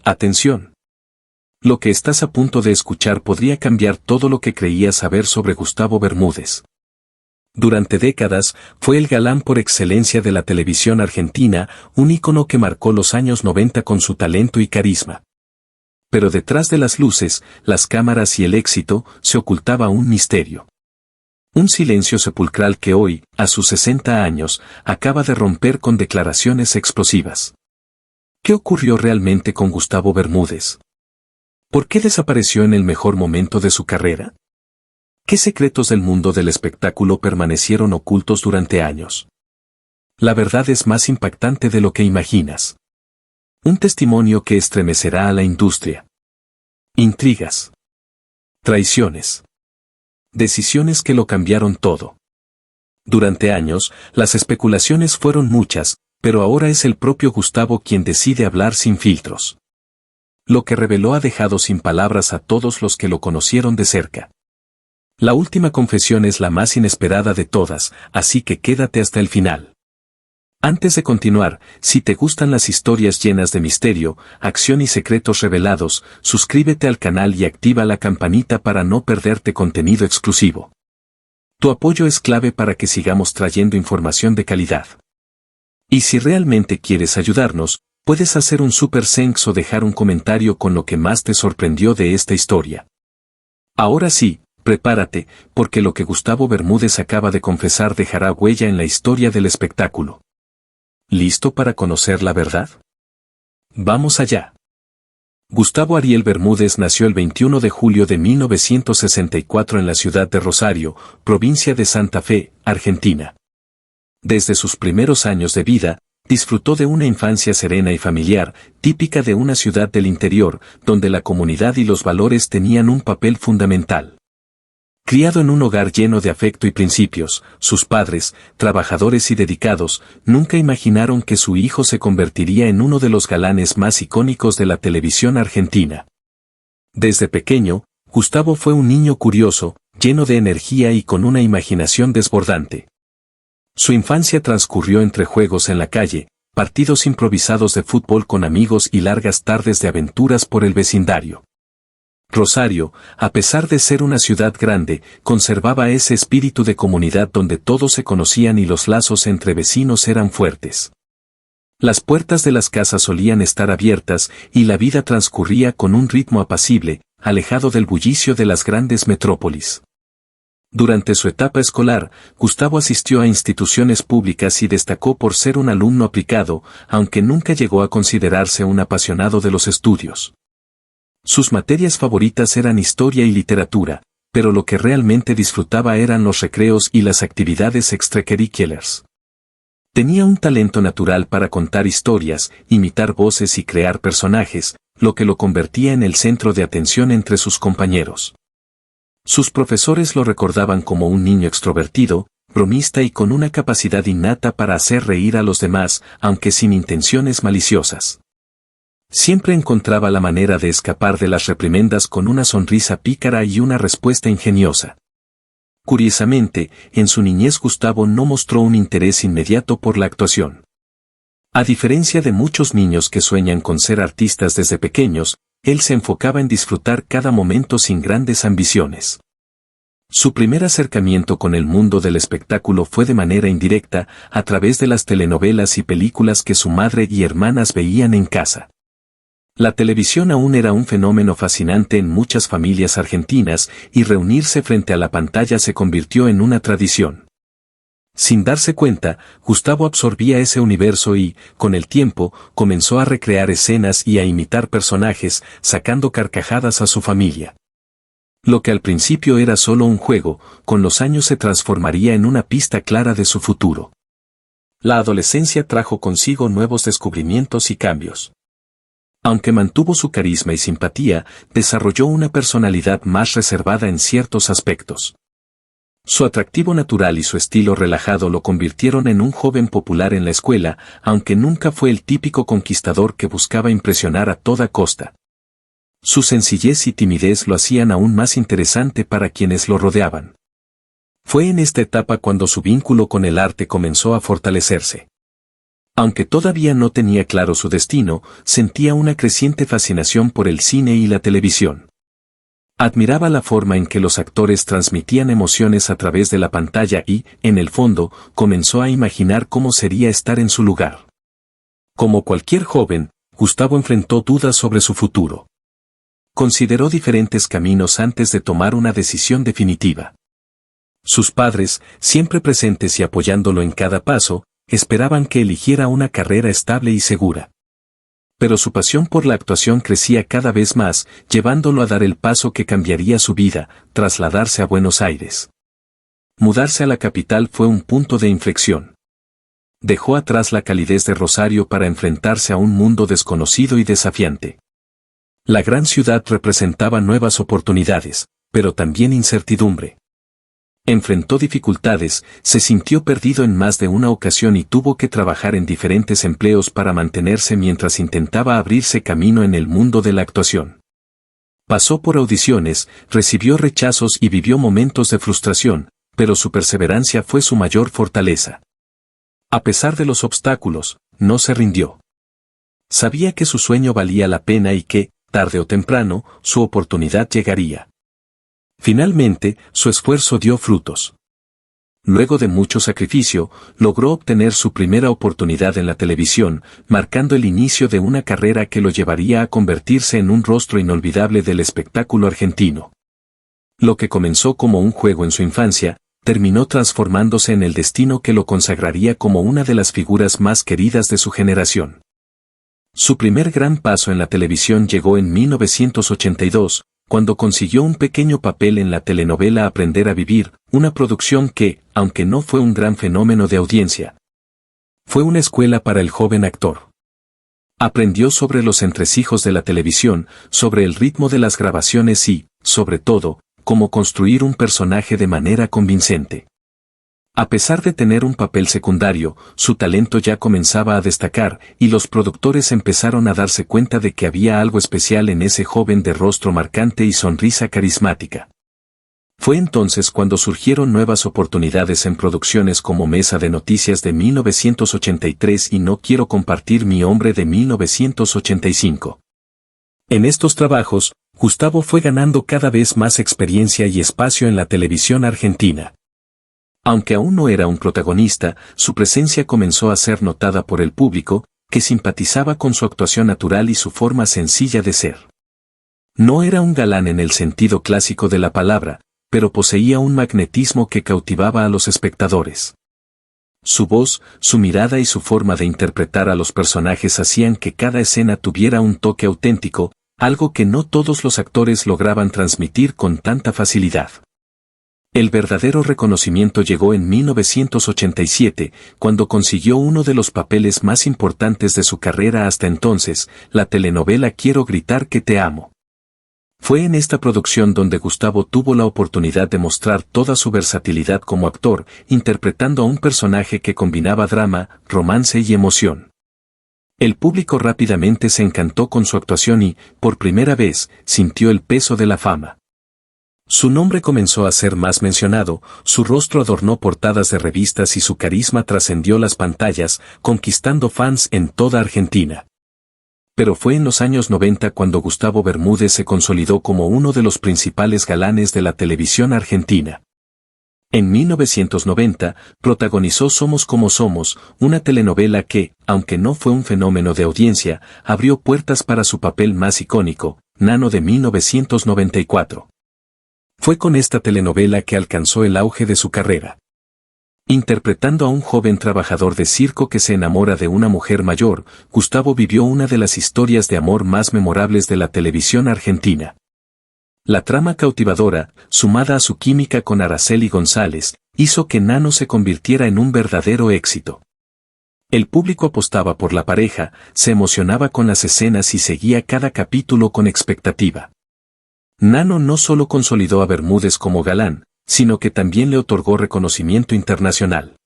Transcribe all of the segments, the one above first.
Atención. Lo que estás a punto de escuchar podría cambiar todo lo que creías saber sobre Gustavo Bermúdez. Durante décadas, fue el galán por excelencia de la televisión argentina, un ícono que marcó los años 90 con su talento y carisma. Pero detrás de las luces, las cámaras y el éxito, se ocultaba un misterio. Un silencio sepulcral que hoy, a sus 60 años, acaba de romper con declaraciones explosivas. ¿Qué ocurrió realmente con Gustavo Bermúdez? ¿Por qué desapareció en el mejor momento de su carrera? ¿Qué secretos del mundo del espectáculo permanecieron ocultos durante años? La verdad es más impactante de lo que imaginas. Un testimonio que estremecerá a la industria. Intrigas. Traiciones. Decisiones que lo cambiaron todo. Durante años, las especulaciones fueron muchas, pero ahora es el propio Gustavo quien decide hablar sin filtros. Lo que reveló ha dejado sin palabras a todos los que lo conocieron de cerca. La última confesión es la más inesperada de todas, así que quédate hasta el final. Antes de continuar, si te gustan las historias llenas de misterio, acción y secretos revelados, suscríbete al canal y activa la campanita para no perderte contenido exclusivo. Tu apoyo es clave para que sigamos trayendo información de calidad. Y si realmente quieres ayudarnos, puedes hacer un super thanks o dejar un comentario con lo que más te sorprendió de esta historia. Ahora sí, prepárate, porque lo que Gustavo Bermúdez acaba de confesar dejará huella en la historia del espectáculo. ¿Listo para conocer la verdad? Vamos allá. Gustavo Ariel Bermúdez nació el 21 de julio de 1964 en la ciudad de Rosario, provincia de Santa Fe, Argentina. Desde sus primeros años de vida, disfrutó de una infancia serena y familiar, típica de una ciudad del interior, donde la comunidad y los valores tenían un papel fundamental. Criado en un hogar lleno de afecto y principios, sus padres, trabajadores y dedicados, nunca imaginaron que su hijo se convertiría en uno de los galanes más icónicos de la televisión argentina. Desde pequeño, Gustavo fue un niño curioso, lleno de energía y con una imaginación desbordante. Su infancia transcurrió entre juegos en la calle, partidos improvisados de fútbol con amigos y largas tardes de aventuras por el vecindario. Rosario, a pesar de ser una ciudad grande, conservaba ese espíritu de comunidad donde todos se conocían y los lazos entre vecinos eran fuertes. Las puertas de las casas solían estar abiertas y la vida transcurría con un ritmo apacible, alejado del bullicio de las grandes metrópolis. Durante su etapa escolar, Gustavo asistió a instituciones públicas y destacó por ser un alumno aplicado, aunque nunca llegó a considerarse un apasionado de los estudios. Sus materias favoritas eran historia y literatura, pero lo que realmente disfrutaba eran los recreos y las actividades extracurriculares. Tenía un talento natural para contar historias, imitar voces y crear personajes, lo que lo convertía en el centro de atención entre sus compañeros. Sus profesores lo recordaban como un niño extrovertido, bromista y con una capacidad innata para hacer reír a los demás, aunque sin intenciones maliciosas. Siempre encontraba la manera de escapar de las reprimendas con una sonrisa pícara y una respuesta ingeniosa. Curiosamente, en su niñez Gustavo no mostró un interés inmediato por la actuación. A diferencia de muchos niños que sueñan con ser artistas desde pequeños, él se enfocaba en disfrutar cada momento sin grandes ambiciones. Su primer acercamiento con el mundo del espectáculo fue de manera indirecta, a través de las telenovelas y películas que su madre y hermanas veían en casa. La televisión aún era un fenómeno fascinante en muchas familias argentinas, y reunirse frente a la pantalla se convirtió en una tradición. Sin darse cuenta, Gustavo absorbía ese universo y, con el tiempo, comenzó a recrear escenas y a imitar personajes, sacando carcajadas a su familia. Lo que al principio era solo un juego, con los años se transformaría en una pista clara de su futuro. La adolescencia trajo consigo nuevos descubrimientos y cambios. Aunque mantuvo su carisma y simpatía, desarrolló una personalidad más reservada en ciertos aspectos. Su atractivo natural y su estilo relajado lo convirtieron en un joven popular en la escuela, aunque nunca fue el típico conquistador que buscaba impresionar a toda costa. Su sencillez y timidez lo hacían aún más interesante para quienes lo rodeaban. Fue en esta etapa cuando su vínculo con el arte comenzó a fortalecerse. Aunque todavía no tenía claro su destino, sentía una creciente fascinación por el cine y la televisión. Admiraba la forma en que los actores transmitían emociones a través de la pantalla y, en el fondo, comenzó a imaginar cómo sería estar en su lugar. Como cualquier joven, Gustavo enfrentó dudas sobre su futuro. Consideró diferentes caminos antes de tomar una decisión definitiva. Sus padres, siempre presentes y apoyándolo en cada paso, esperaban que eligiera una carrera estable y segura. Pero su pasión por la actuación crecía cada vez más, llevándolo a dar el paso que cambiaría su vida, trasladarse a Buenos Aires. Mudarse a la capital fue un punto de inflexión. Dejó atrás la calidez de Rosario para enfrentarse a un mundo desconocido y desafiante. La gran ciudad representaba nuevas oportunidades, pero también incertidumbre. Enfrentó dificultades, se sintió perdido en más de una ocasión y tuvo que trabajar en diferentes empleos para mantenerse mientras intentaba abrirse camino en el mundo de la actuación. Pasó por audiciones, recibió rechazos y vivió momentos de frustración, pero su perseverancia fue su mayor fortaleza. A pesar de los obstáculos, no se rindió. Sabía que su sueño valía la pena y que, tarde o temprano, su oportunidad llegaría. Finalmente, su esfuerzo dio frutos. Luego de mucho sacrificio, logró obtener su primera oportunidad en la televisión, marcando el inicio de una carrera que lo llevaría a convertirse en un rostro inolvidable del espectáculo argentino. Lo que comenzó como un juego en su infancia, terminó transformándose en el destino que lo consagraría como una de las figuras más queridas de su generación. Su primer gran paso en la televisión llegó en 1982, cuando consiguió un pequeño papel en la telenovela Aprender a Vivir, una producción que, aunque no fue un gran fenómeno de audiencia, fue una escuela para el joven actor. Aprendió sobre los entresijos de la televisión, sobre el ritmo de las grabaciones y, sobre todo, cómo construir un personaje de manera convincente. A pesar de tener un papel secundario, su talento ya comenzaba a destacar, y los productores empezaron a darse cuenta de que había algo especial en ese joven de rostro marcante y sonrisa carismática. Fue entonces cuando surgieron nuevas oportunidades en producciones como Mesa de Noticias de 1983 y No Quiero Compartir Mi Hombre de 1985. En estos trabajos, Gustavo fue ganando cada vez más experiencia y espacio en la televisión argentina. Aunque aún no era un protagonista, su presencia comenzó a ser notada por el público, que simpatizaba con su actuación natural y su forma sencilla de ser. No era un galán en el sentido clásico de la palabra, pero poseía un magnetismo que cautivaba a los espectadores. Su voz, su mirada y su forma de interpretar a los personajes hacían que cada escena tuviera un toque auténtico, algo que no todos los actores lograban transmitir con tanta facilidad. El verdadero reconocimiento llegó en 1987, cuando consiguió uno de los papeles más importantes de su carrera hasta entonces, la telenovela Quiero gritar que te amo. Fue en esta producción donde Gustavo tuvo la oportunidad de mostrar toda su versatilidad como actor, interpretando a un personaje que combinaba drama, romance y emoción. El público rápidamente se encantó con su actuación y, por primera vez, sintió el peso de la fama. Su nombre comenzó a ser más mencionado, su rostro adornó portadas de revistas y su carisma trascendió las pantallas, conquistando fans en toda Argentina. Pero fue en los años 90 cuando Gustavo Bermúdez se consolidó como uno de los principales galanes de la televisión argentina. En 1990, protagonizó Somos como somos, una telenovela que, aunque no fue un fenómeno de audiencia, abrió puertas para su papel más icónico, Nano de 1994. Fue con esta telenovela que alcanzó el auge de su carrera. Interpretando a un joven trabajador de circo que se enamora de una mujer mayor, Gustavo vivió una de las historias de amor más memorables de la televisión argentina. La trama cautivadora, sumada a su química con Araceli González, hizo que Nano se convirtiera en un verdadero éxito. El público apostaba por la pareja, se emocionaba con las escenas y seguía cada capítulo con expectativa. Nano no solo consolidó a Bermúdez como galán, sino que también le otorgó reconocimiento internacional.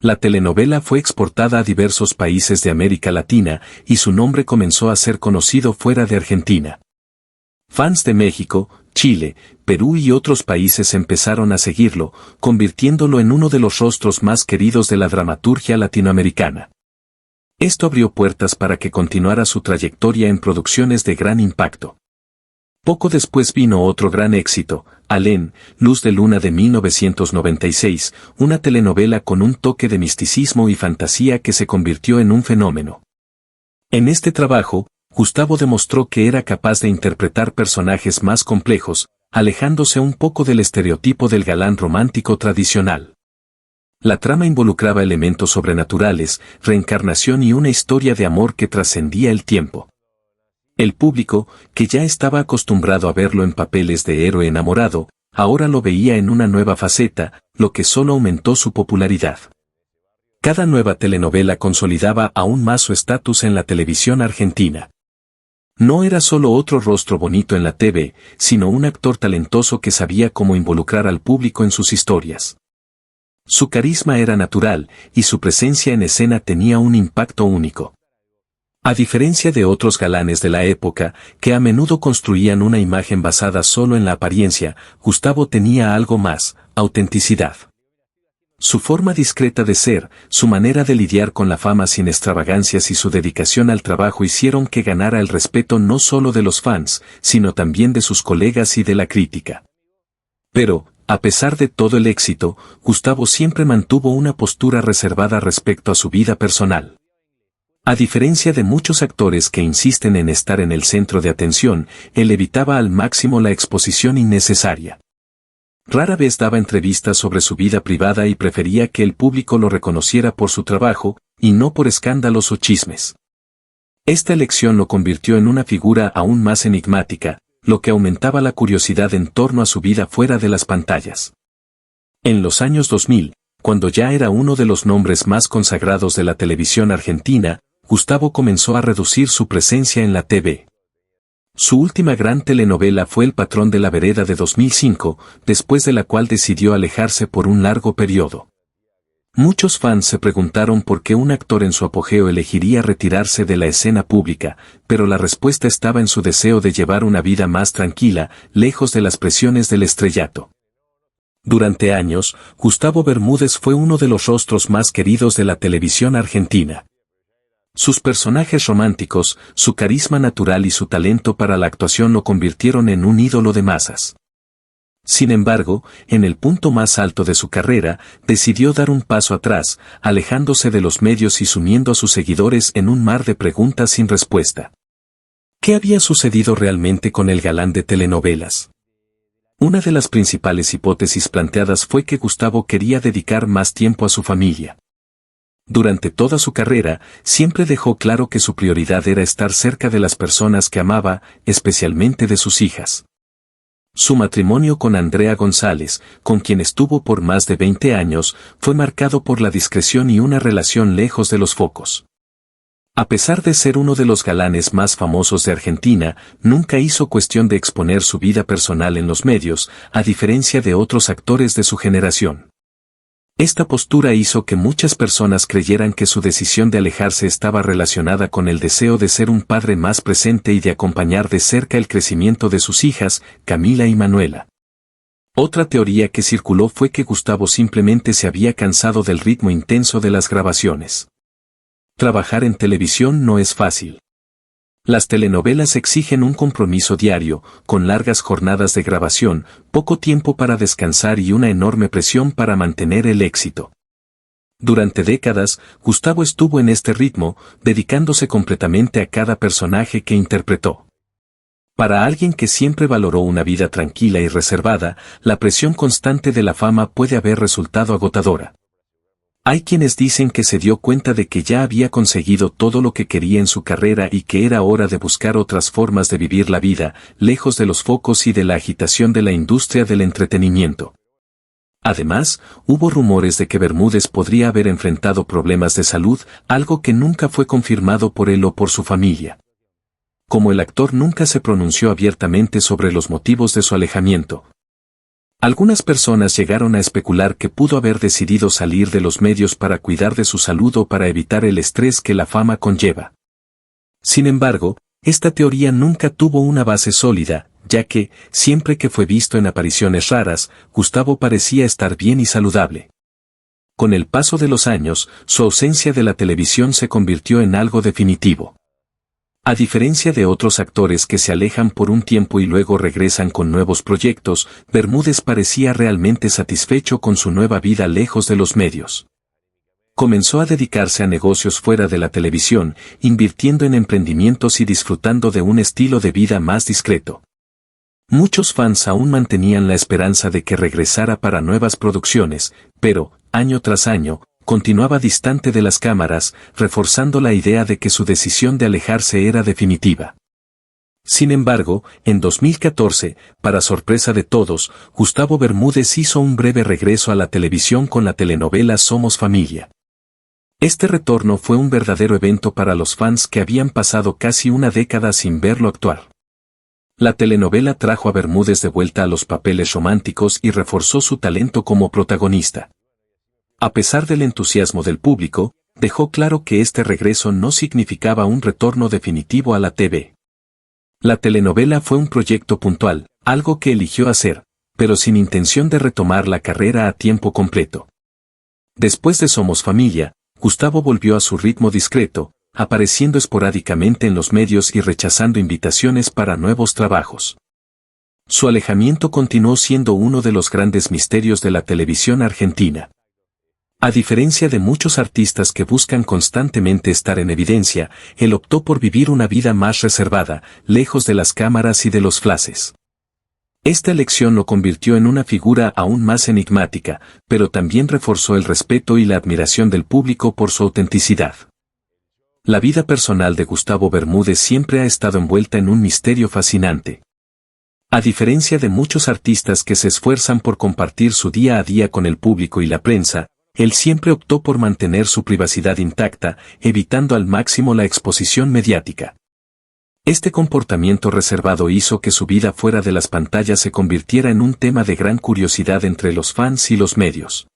La telenovela fue exportada a diversos países de América Latina y su nombre comenzó a ser conocido fuera de Argentina. Fans de México, Chile, Perú y otros países empezaron a seguirlo, convirtiéndolo en uno de los rostros más queridos de la dramaturgia latinoamericana. Esto abrió puertas para que continuara su trayectoria en producciones de gran impacto. Poco después vino otro gran éxito, Alén, Luz de Luna de 1996, una telenovela con un toque de misticismo y fantasía que se convirtió en un fenómeno. En este trabajo, Gustavo demostró que era capaz de interpretar personajes más complejos, alejándose un poco del estereotipo del galán romántico tradicional. La trama involucraba elementos sobrenaturales, reencarnación y una historia de amor que trascendía el tiempo. El público, que ya estaba acostumbrado a verlo en papeles de héroe enamorado, ahora lo veía en una nueva faceta, lo que solo aumentó su popularidad. Cada nueva telenovela consolidaba aún más su estatus en la televisión argentina. No era solo otro rostro bonito en la TV, sino un actor talentoso que sabía cómo involucrar al público en sus historias. Su carisma era natural, y su presencia en escena tenía un impacto único. A diferencia de otros galanes de la época, que a menudo construían una imagen basada solo en la apariencia, Gustavo tenía algo más, autenticidad. Su forma discreta de ser, su manera de lidiar con la fama sin extravagancias y su dedicación al trabajo hicieron que ganara el respeto no solo de los fans, sino también de sus colegas y de la crítica. Pero, a pesar de todo el éxito, Gustavo siempre mantuvo una postura reservada respecto a su vida personal. A diferencia de muchos actores que insisten en estar en el centro de atención, él evitaba al máximo la exposición innecesaria. Rara vez daba entrevistas sobre su vida privada y prefería que el público lo reconociera por su trabajo, y no por escándalos o chismes. Esta elección lo convirtió en una figura aún más enigmática, lo que aumentaba la curiosidad en torno a su vida fuera de las pantallas. En los años 2000, cuando ya era uno de los nombres más consagrados de la televisión argentina, Gustavo comenzó a reducir su presencia en la TV. Su última gran telenovela fue El patrón de la vereda de 2005, después de la cual decidió alejarse por un largo periodo. Muchos fans se preguntaron por qué un actor en su apogeo elegiría retirarse de la escena pública, pero la respuesta estaba en su deseo de llevar una vida más tranquila, lejos de las presiones del estrellato. Durante años, Gustavo Bermúdez fue uno de los rostros más queridos de la televisión argentina. Sus personajes románticos, su carisma natural y su talento para la actuación lo convirtieron en un ídolo de masas. Sin embargo, en el punto más alto de su carrera, decidió dar un paso atrás, alejándose de los medios y sumiendo a sus seguidores en un mar de preguntas sin respuesta. ¿Qué había sucedido realmente con el galán de telenovelas? Una de las principales hipótesis planteadas fue que Gustavo quería dedicar más tiempo a su familia. Durante toda su carrera, siempre dejó claro que su prioridad era estar cerca de las personas que amaba, especialmente de sus hijas. Su matrimonio con Andrea González, con quien estuvo por más de 20 años, fue marcado por la discreción y una relación lejos de los focos. A pesar de ser uno de los galanes más famosos de Argentina, nunca hizo cuestión de exponer su vida personal en los medios, a diferencia de otros actores de su generación. Esta postura hizo que muchas personas creyeran que su decisión de alejarse estaba relacionada con el deseo de ser un padre más presente y de acompañar de cerca el crecimiento de sus hijas, Camila y Manuela. Otra teoría que circuló fue que Gustavo simplemente se había cansado del ritmo intenso de las grabaciones. Trabajar en televisión no es fácil. Las telenovelas exigen un compromiso diario, con largas jornadas de grabación, poco tiempo para descansar y una enorme presión para mantener el éxito. Durante décadas, Gustavo estuvo en este ritmo, dedicándose completamente a cada personaje que interpretó. Para alguien que siempre valoró una vida tranquila y reservada, la presión constante de la fama puede haber resultado agotadora. Hay quienes dicen que se dio cuenta de que ya había conseguido todo lo que quería en su carrera y que era hora de buscar otras formas de vivir la vida, lejos de los focos y de la agitación de la industria del entretenimiento. Además, hubo rumores de que Bermúdez podría haber enfrentado problemas de salud, algo que nunca fue confirmado por él o por su familia. Como el actor nunca se pronunció abiertamente sobre los motivos de su alejamiento, algunas personas llegaron a especular que pudo haber decidido salir de los medios para cuidar de su salud o para evitar el estrés que la fama conlleva. Sin embargo, esta teoría nunca tuvo una base sólida, ya que, siempre que fue visto en apariciones raras, Gustavo parecía estar bien y saludable. Con el paso de los años, su ausencia de la televisión se convirtió en algo definitivo. A diferencia de otros actores que se alejan por un tiempo y luego regresan con nuevos proyectos, Bermúdez parecía realmente satisfecho con su nueva vida lejos de los medios. Comenzó a dedicarse a negocios fuera de la televisión, invirtiendo en emprendimientos y disfrutando de un estilo de vida más discreto. Muchos fans aún mantenían la esperanza de que regresara para nuevas producciones, pero, año tras año, continuaba distante de las cámaras, reforzando la idea de que su decisión de alejarse era definitiva. Sin embargo, en 2014, para sorpresa de todos, Gustavo Bermúdez hizo un breve regreso a la televisión con la telenovela Somos Familia. Este retorno fue un verdadero evento para los fans que habían pasado casi una década sin verlo actuar. La telenovela trajo a Bermúdez de vuelta a los papeles románticos y reforzó su talento como protagonista. A pesar del entusiasmo del público, dejó claro que este regreso no significaba un retorno definitivo a la TV. La telenovela fue un proyecto puntual, algo que eligió hacer, pero sin intención de retomar la carrera a tiempo completo. Después de Somos Familia, Gustavo volvió a su ritmo discreto, apareciendo esporádicamente en los medios y rechazando invitaciones para nuevos trabajos. Su alejamiento continuó siendo uno de los grandes misterios de la televisión argentina. A diferencia de muchos artistas que buscan constantemente estar en evidencia, él optó por vivir una vida más reservada, lejos de las cámaras y de los flashes. Esta elección lo convirtió en una figura aún más enigmática, pero también reforzó el respeto y la admiración del público por su autenticidad. La vida personal de Gustavo Bermúdez siempre ha estado envuelta en un misterio fascinante. A diferencia de muchos artistas que se esfuerzan por compartir su día a día con el público y la prensa, él siempre optó por mantener su privacidad intacta, evitando al máximo la exposición mediática. Este comportamiento reservado hizo que su vida fuera de las pantallas se convirtiera en un tema de gran curiosidad entre los fans y los medios.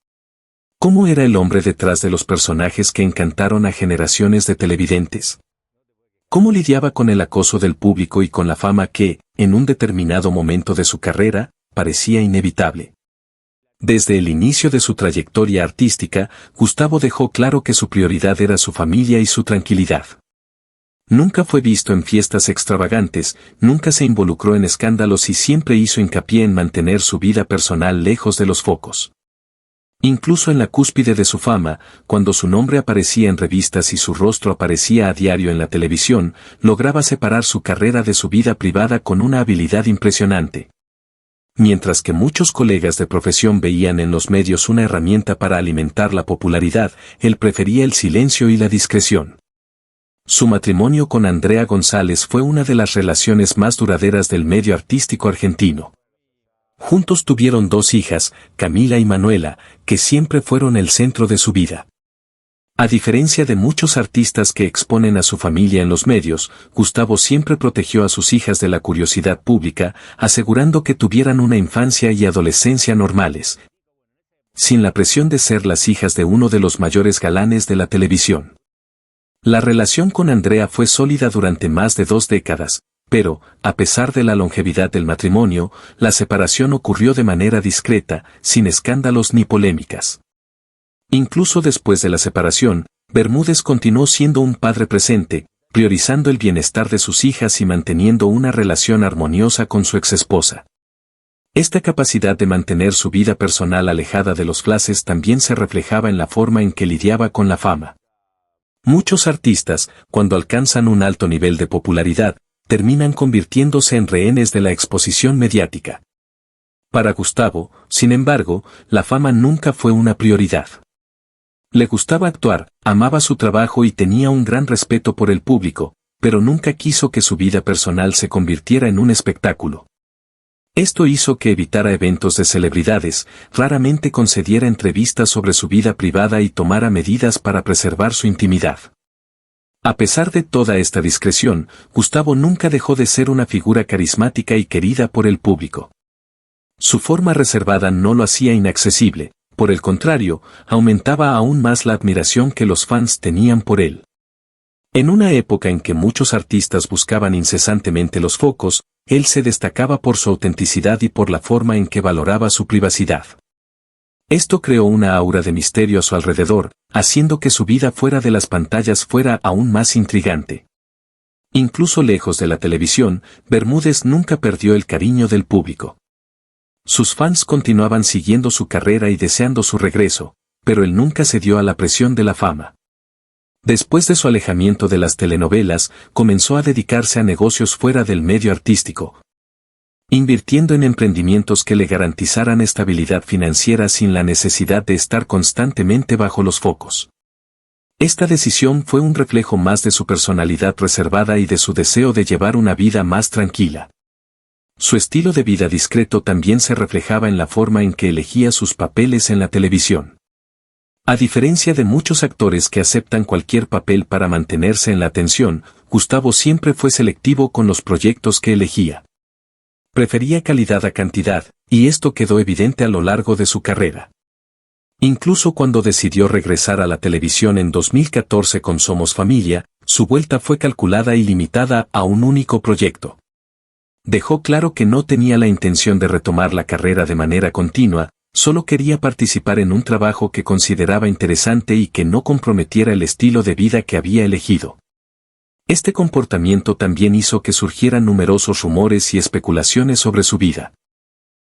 ¿Cómo era el hombre detrás de los personajes que encantaron a generaciones de televidentes? ¿Cómo lidiaba con el acoso del público y con la fama que, en un determinado momento de su carrera, parecía inevitable? Desde el inicio de su trayectoria artística, Gustavo dejó claro que su prioridad era su familia y su tranquilidad. Nunca fue visto en fiestas extravagantes, nunca se involucró en escándalos y siempre hizo hincapié en mantener su vida personal lejos de los focos. Incluso en la cúspide de su fama, cuando su nombre aparecía en revistas y su rostro aparecía a diario en la televisión, lograba separar su carrera de su vida privada con una habilidad impresionante. Mientras que muchos colegas de profesión veían en los medios una herramienta para alimentar la popularidad, él prefería el silencio y la discreción. Su matrimonio con Andrea González fue una de las relaciones más duraderas del medio artístico argentino. Juntos tuvieron 2 hijas, Camila y Manuela, que siempre fueron el centro de su vida. A diferencia de muchos artistas que exponen a su familia en los medios, Gustavo siempre protegió a sus hijas de la curiosidad pública, asegurando que tuvieran una infancia y adolescencia normales, sin la presión de ser las hijas de uno de los mayores galanes de la televisión. La relación con Andrea fue sólida durante más de 2 décadas, pero, a pesar de la longevidad del matrimonio, la separación ocurrió de manera discreta, sin escándalos ni polémicas. Incluso después de la separación, Bermúdez continuó siendo un padre presente, priorizando el bienestar de sus hijas y manteniendo una relación armoniosa con su exesposa. Esta capacidad de mantener su vida personal alejada de los flashes también se reflejaba en la forma en que lidiaba con la fama. Muchos artistas, cuando alcanzan un alto nivel de popularidad, terminan convirtiéndose en rehenes de la exposición mediática. Para Gustavo, sin embargo, la fama nunca fue una prioridad. Le gustaba actuar, amaba su trabajo y tenía un gran respeto por el público, pero nunca quiso que su vida personal se convirtiera en un espectáculo. Esto hizo que evitara eventos de celebridades, raramente concediera entrevistas sobre su vida privada y tomara medidas para preservar su intimidad. A pesar de toda esta discreción, Gustavo nunca dejó de ser una figura carismática y querida por el público. Su forma reservada no lo hacía inaccesible, por el contrario, aumentaba aún más la admiración que los fans tenían por él. En una época en que muchos artistas buscaban incesantemente los focos, él se destacaba por su autenticidad y por la forma en que valoraba su privacidad. Esto creó una aura de misterio a su alrededor, haciendo que su vida fuera de las pantallas fuera aún más intrigante. Incluso lejos de la televisión, Bermúdez nunca perdió el cariño del público. Sus fans continuaban siguiendo su carrera y deseando su regreso, pero él nunca cedió a la presión de la fama. Después de su alejamiento de las telenovelas, comenzó a dedicarse a negocios fuera del medio artístico, invirtiendo en emprendimientos que le garantizaran estabilidad financiera sin la necesidad de estar constantemente bajo los focos. Esta decisión fue un reflejo más de su personalidad reservada y de su deseo de llevar una vida más tranquila. Su estilo de vida discreto también se reflejaba en la forma en que elegía sus papeles en la televisión. A diferencia de muchos actores que aceptan cualquier papel para mantenerse en la atención, Gustavo siempre fue selectivo con los proyectos que elegía. Prefería calidad a cantidad, y esto quedó evidente a lo largo de su carrera. Incluso cuando decidió regresar a la televisión en 2014 con Somos Familia, su vuelta fue calculada y limitada a un único proyecto. Dejó claro que no tenía la intención de retomar la carrera de manera continua, solo quería participar en un trabajo que consideraba interesante y que no comprometiera el estilo de vida que había elegido. Este comportamiento también hizo que surgieran numerosos rumores y especulaciones sobre su vida.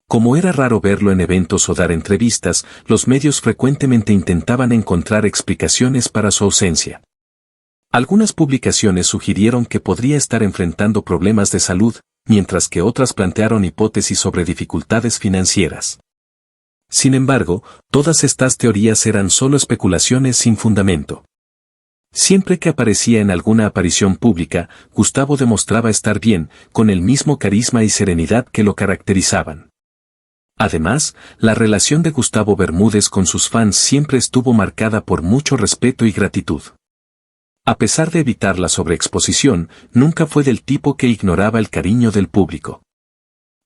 Como era raro verlo en eventos o dar entrevistas, los medios frecuentemente intentaban encontrar explicaciones para su ausencia. Algunas publicaciones sugirieron que podría estar enfrentando problemas de salud, mientras que otras plantearon hipótesis sobre dificultades financieras. Sin embargo, todas estas teorías eran solo especulaciones sin fundamento. Siempre que aparecía en alguna aparición pública, Gustavo demostraba estar bien, con el mismo carisma y serenidad que lo caracterizaban. Además, la relación de Gustavo Bermúdez con sus fans siempre estuvo marcada por mucho respeto y gratitud. A pesar de evitar la sobreexposición, nunca fue del tipo que ignoraba el cariño del público.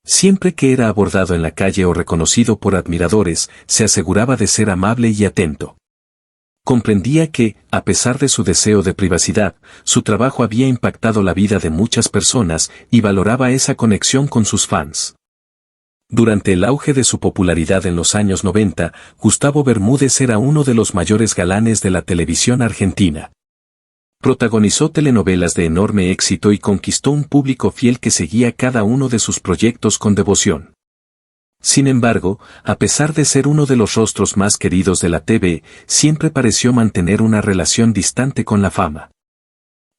Siempre que era abordado en la calle o reconocido por admiradores, se aseguraba de ser amable y atento. Comprendía que, a pesar de su deseo de privacidad, su trabajo había impactado la vida de muchas personas y valoraba esa conexión con sus fans. Durante el auge de su popularidad en los años 90, Gustavo Bermúdez era uno de los mayores galanes de la televisión argentina. Protagonizó telenovelas de enorme éxito y conquistó un público fiel que seguía cada uno de sus proyectos con devoción. Sin embargo, a pesar de ser uno de los rostros más queridos de la TV, siempre pareció mantener una relación distante con la fama.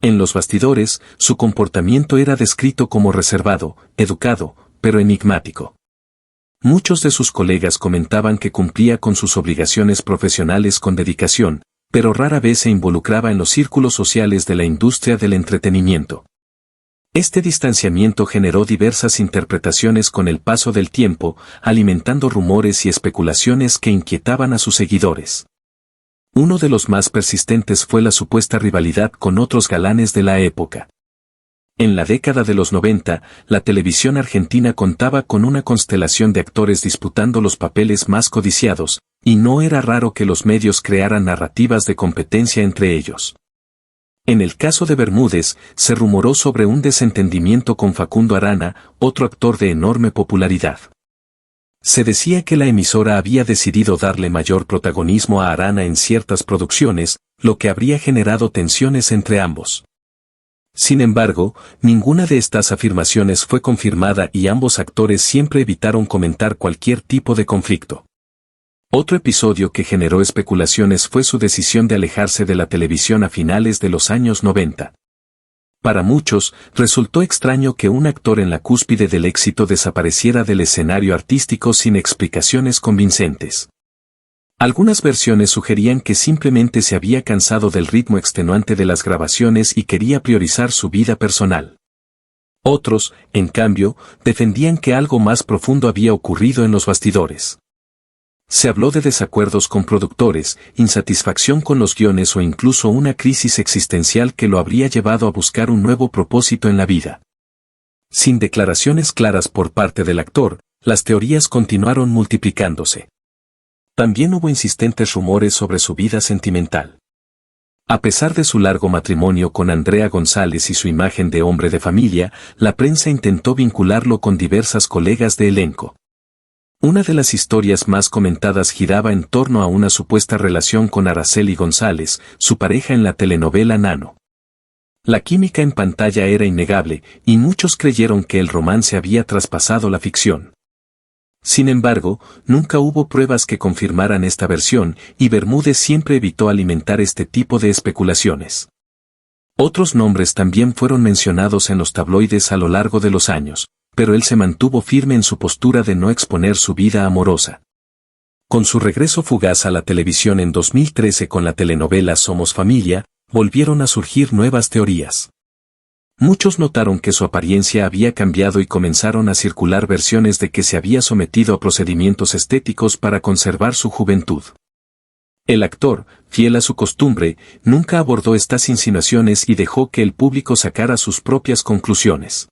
En los bastidores, su comportamiento era descrito como reservado, educado, pero enigmático. Muchos de sus colegas comentaban que cumplía con sus obligaciones profesionales con dedicación, pero rara vez se involucraba en los círculos sociales de la industria del entretenimiento. Este distanciamiento generó diversas interpretaciones con el paso del tiempo, alimentando rumores y especulaciones que inquietaban a sus seguidores. Uno de los más persistentes fue la supuesta rivalidad con otros galanes de la época. En la década de los 90, la televisión argentina contaba con una constelación de actores disputando los papeles más codiciados, y no era raro que los medios crearan narrativas de competencia entre ellos. En el caso de Bermúdez, se rumoró sobre un desentendimiento con Facundo Arana, otro actor de enorme popularidad. Se decía que la emisora había decidido darle mayor protagonismo a Arana en ciertas producciones, lo que habría generado tensiones entre ambos. Sin embargo, ninguna de estas afirmaciones fue confirmada y ambos actores siempre evitaron comentar cualquier tipo de conflicto. Otro episodio que generó especulaciones fue su decisión de alejarse de la televisión a finales de los años 90. Para muchos, resultó extraño que un actor en la cúspide del éxito desapareciera del escenario artístico sin explicaciones convincentes. Algunas versiones sugerían que simplemente se había cansado del ritmo extenuante de las grabaciones y quería priorizar su vida personal. Otros, en cambio, defendían que algo más profundo había ocurrido en los bastidores. Se habló de desacuerdos con productores, insatisfacción con los guiones o incluso una crisis existencial que lo habría llevado a buscar un nuevo propósito en la vida. Sin declaraciones claras por parte del actor, las teorías continuaron multiplicándose. También hubo insistentes rumores sobre su vida sentimental. A pesar de su largo matrimonio con Andrea González y su imagen de hombre de familia, la prensa intentó vincularlo con diversas colegas de elenco. Una de las historias más comentadas giraba en torno a una supuesta relación con Araceli González, su pareja en la telenovela Nano. La química en pantalla era innegable, y muchos creyeron que el romance había traspasado la ficción. Sin embargo, nunca hubo pruebas que confirmaran esta versión, y Bermúdez siempre evitó alimentar este tipo de especulaciones. Otros nombres también fueron mencionados en los tabloides a lo largo de los años, pero él se mantuvo firme en su postura de no exponer su vida amorosa. Con su regreso fugaz a la televisión en 2013 con la telenovela Somos Familia, volvieron a surgir nuevas teorías. Muchos notaron que su apariencia había cambiado y comenzaron a circular versiones de que se había sometido a procedimientos estéticos para conservar su juventud. El actor, fiel a su costumbre, nunca abordó estas insinuaciones y dejó que el público sacara sus propias conclusiones.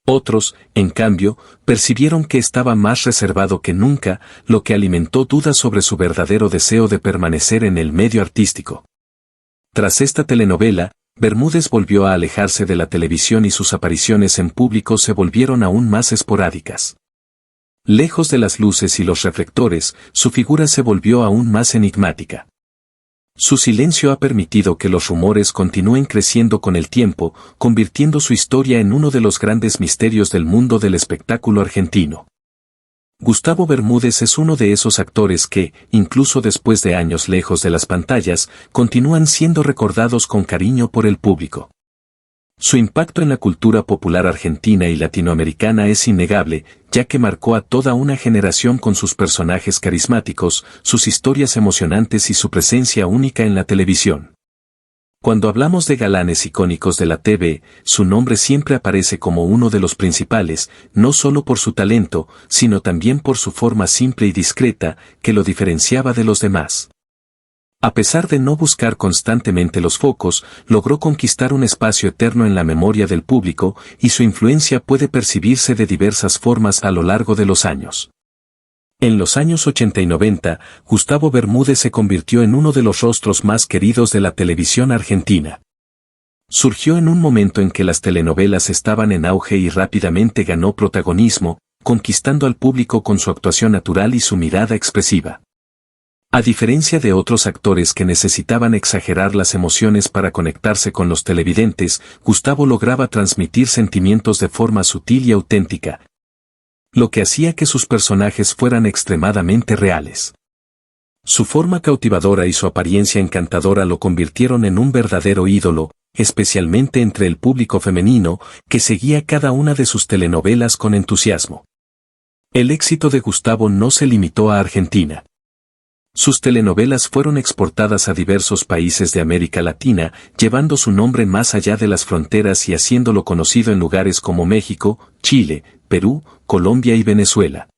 Otros, en cambio, percibieron que estaba más reservado que nunca, lo que alimentó dudas sobre su verdadero deseo de permanecer en el medio artístico. Tras esta telenovela, Bermúdez volvió a alejarse de la televisión y sus apariciones en público se volvieron aún más esporádicas. Lejos de las luces y los reflectores, su figura se volvió aún más enigmática. Su silencio ha permitido que los rumores continúen creciendo con el tiempo, convirtiendo su historia en uno de los grandes misterios del mundo del espectáculo argentino. Gustavo Bermúdez es uno de esos actores que, incluso después de años lejos de las pantallas, continúan siendo recordados con cariño por el público. Su impacto en la cultura popular argentina y latinoamericana es innegable, ya que marcó a toda una generación con sus personajes carismáticos, sus historias emocionantes y su presencia única en la televisión. Cuando hablamos de galanes icónicos de la TV, su nombre siempre aparece como uno de los principales, no solo por su talento, sino también por su forma simple y discreta, que lo diferenciaba de los demás. A pesar de no buscar constantemente los focos, logró conquistar un espacio eterno en la memoria del público, y su influencia puede percibirse de diversas formas a lo largo de los años. En los años 80 y 90, Gustavo Bermúdez se convirtió en uno de los rostros más queridos de la televisión argentina. Surgió en un momento en que las telenovelas estaban en auge y rápidamente ganó protagonismo, conquistando al público con su actuación natural y su mirada expresiva. A diferencia de otros actores que necesitaban exagerar las emociones para conectarse con los televidentes, Gustavo lograba transmitir sentimientos de forma sutil y auténtica, lo que hacía que sus personajes fueran extremadamente reales. Su forma cautivadora y su apariencia encantadora lo convirtieron en un verdadero ídolo, especialmente entre el público femenino, que seguía cada una de sus telenovelas con entusiasmo. El éxito de Gustavo no se limitó a Argentina. Sus telenovelas fueron exportadas a diversos países de América Latina, llevando su nombre más allá de las fronteras y haciéndolo conocido en lugares como México, Chile, Perú, Colombia y Venezuela.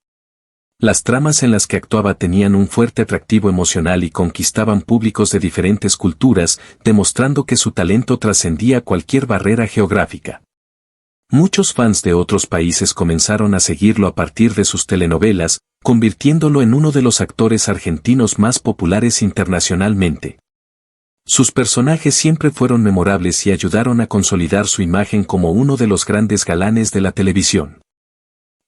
Las tramas en las que actuaba tenían un fuerte atractivo emocional y conquistaban públicos de diferentes culturas, demostrando que su talento trascendía cualquier barrera geográfica. Muchos fans de otros países comenzaron a seguirlo a partir de sus telenovelas, convirtiéndolo en uno de los actores argentinos más populares internacionalmente. Sus personajes siempre fueron memorables y ayudaron a consolidar su imagen como uno de los grandes galanes de la televisión.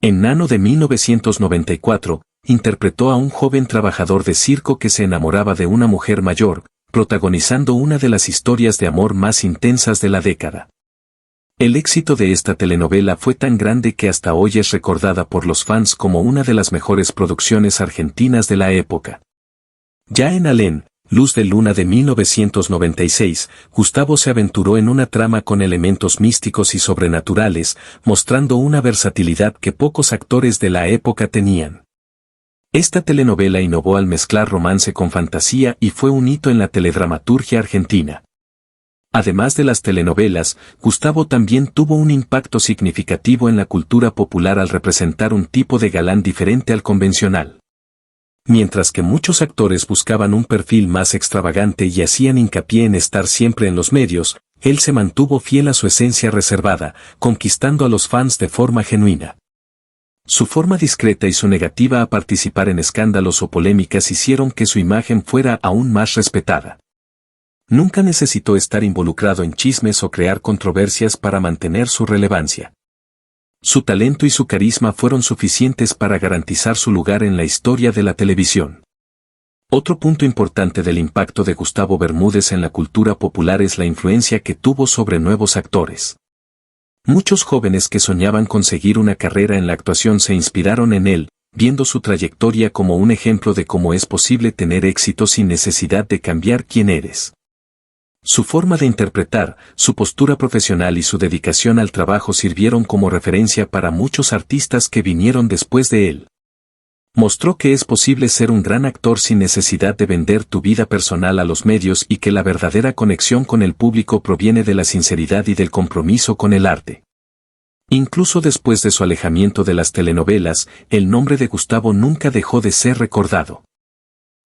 En Nano de 1994, interpretó a un joven trabajador de circo que se enamoraba de una mujer mayor, protagonizando una de las historias de amor más intensas de la década. El éxito de esta telenovela fue tan grande que hasta hoy es recordada por los fans como una de las mejores producciones argentinas de la época. Ya en Alén, Luz de Luna de 1996, Gustavo se aventuró en una trama con elementos místicos y sobrenaturales, mostrando una versatilidad que pocos actores de la época tenían. Esta telenovela innovó al mezclar romance con fantasía y fue un hito en la teledramaturgia argentina. Además de las telenovelas, Gustavo también tuvo un impacto significativo en la cultura popular al representar un tipo de galán diferente al convencional. Mientras que muchos actores buscaban un perfil más extravagante y hacían hincapié en estar siempre en los medios, él se mantuvo fiel a su esencia reservada, conquistando a los fans de forma genuina. Su forma discreta y su negativa a participar en escándalos o polémicas hicieron que su imagen fuera aún más respetada. Nunca necesitó estar involucrado en chismes o crear controversias para mantener su relevancia. Su talento y su carisma fueron suficientes para garantizar su lugar en la historia de la televisión. Otro punto importante del impacto de Gustavo Bermúdez en la cultura popular es la influencia que tuvo sobre nuevos actores. Muchos jóvenes que soñaban conseguir una carrera en la actuación se inspiraron en él, viendo su trayectoria como un ejemplo de cómo es posible tener éxito sin necesidad de cambiar quién eres. Su forma de interpretar, su postura profesional y su dedicación al trabajo sirvieron como referencia para muchos artistas que vinieron después de él. Mostró que es posible ser un gran actor sin necesidad de vender tu vida personal a los medios y que la verdadera conexión con el público proviene de la sinceridad y del compromiso con el arte. Incluso después de su alejamiento de las telenovelas, el nombre de Gustavo nunca dejó de ser recordado.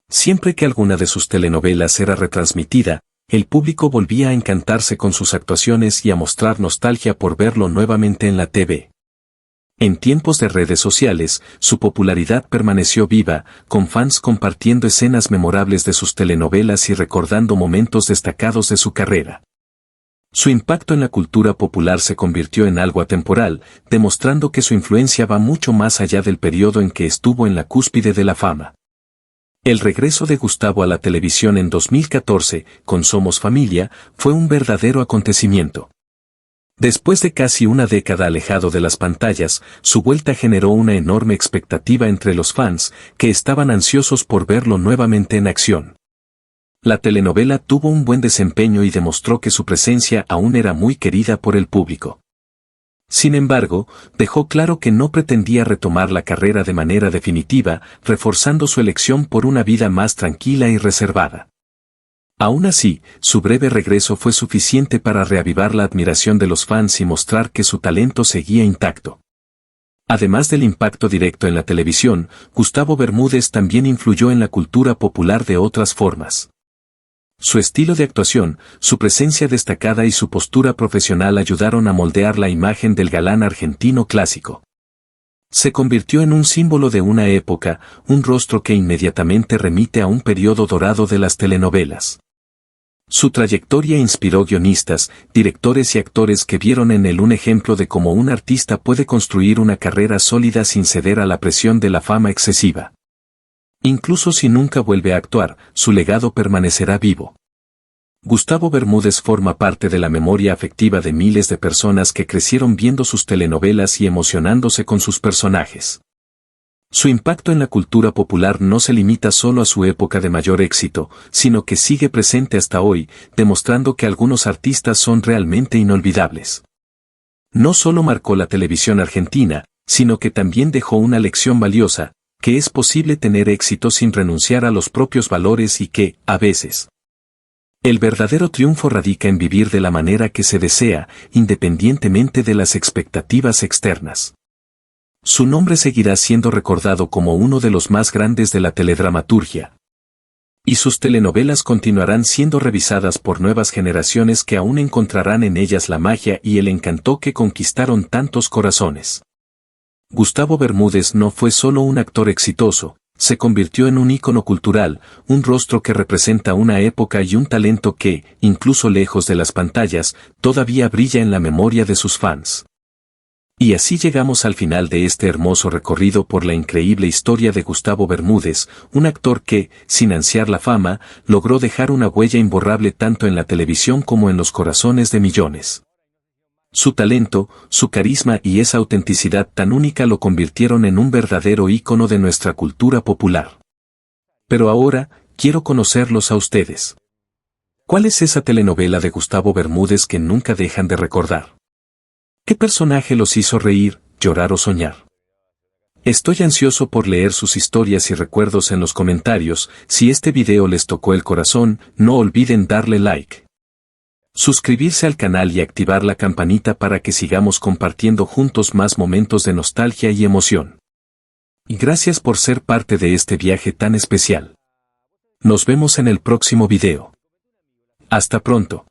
Siempre que alguna de sus telenovelas era retransmitida, el público volvía a encantarse con sus actuaciones y a mostrar nostalgia por verlo nuevamente en la TV. En tiempos de redes sociales, su popularidad permaneció viva, con fans compartiendo escenas memorables de sus telenovelas y recordando momentos destacados de su carrera. Su impacto en la cultura popular se convirtió en algo atemporal, demostrando que su influencia va mucho más allá del periodo en que estuvo en la cúspide de la fama. El regreso de Gustavo a la televisión en 2014, con Somos Familia, fue un verdadero acontecimiento. Después de casi una década alejado de las pantallas, su vuelta generó una enorme expectativa entre los fans, que estaban ansiosos por verlo nuevamente en acción. La telenovela tuvo un buen desempeño y demostró que su presencia aún era muy querida por el público. Sin embargo, dejó claro que no pretendía retomar la carrera de manera definitiva, reforzando su elección por una vida más tranquila y reservada. Aún así, su breve regreso fue suficiente para reavivar la admiración de los fans y mostrar que su talento seguía intacto. Además del impacto directo en la televisión, Gustavo Bermúdez también influyó en la cultura popular de otras formas. Su estilo de actuación, su presencia destacada y su postura profesional ayudaron a moldear la imagen del galán argentino clásico. Se convirtió en un símbolo de una época, un rostro que inmediatamente remite a un periodo dorado de las telenovelas. Su trayectoria inspiró guionistas, directores y actores que vieron en él un ejemplo de cómo un artista puede construir una carrera sólida sin ceder a la presión de la fama excesiva. Incluso si nunca vuelve a actuar, su legado permanecerá vivo. Gustavo Bermúdez forma parte de la memoria afectiva de miles de personas que crecieron viendo sus telenovelas y emocionándose con sus personajes. Su impacto en la cultura popular no se limita solo a su época de mayor éxito, sino que sigue presente hasta hoy, demostrando que algunos artistas son realmente inolvidables. No solo marcó la televisión argentina, sino que también dejó una lección valiosa, que es posible tener éxito sin renunciar a los propios valores y que, a veces, el verdadero triunfo radica en vivir de la manera que se desea, independientemente de las expectativas externas. Su nombre seguirá siendo recordado como uno de los más grandes de la teledramaturgia. Y sus telenovelas continuarán siendo revisadas por nuevas generaciones que aún encontrarán en ellas la magia y el encanto que conquistaron tantos corazones. Gustavo Bermúdez no fue solo un actor exitoso, se convirtió en un ícono cultural, un rostro que representa una época y un talento que, incluso lejos de las pantallas, todavía brilla en la memoria de sus fans. Y así llegamos al final de este hermoso recorrido por la increíble historia de Gustavo Bermúdez, un actor que, sin ansiar la fama, logró dejar una huella imborrable tanto en la televisión como en los corazones de millones. Su talento, su carisma y esa autenticidad tan única lo convirtieron en un verdadero ícono de nuestra cultura popular. Pero ahora, quiero conocerlos a ustedes. ¿Cuál es esa telenovela de Gustavo Bermúdez que nunca dejan de recordar? ¿Qué personaje los hizo reír, llorar o soñar? Estoy ansioso por leer sus historias y recuerdos en los comentarios. Si este video les tocó el corazón, no olviden darle like, suscribirse al canal y activar la campanita para que sigamos compartiendo juntos más momentos de nostalgia y emoción. Y gracias por ser parte de este viaje tan especial. Nos vemos en el próximo video. Hasta pronto.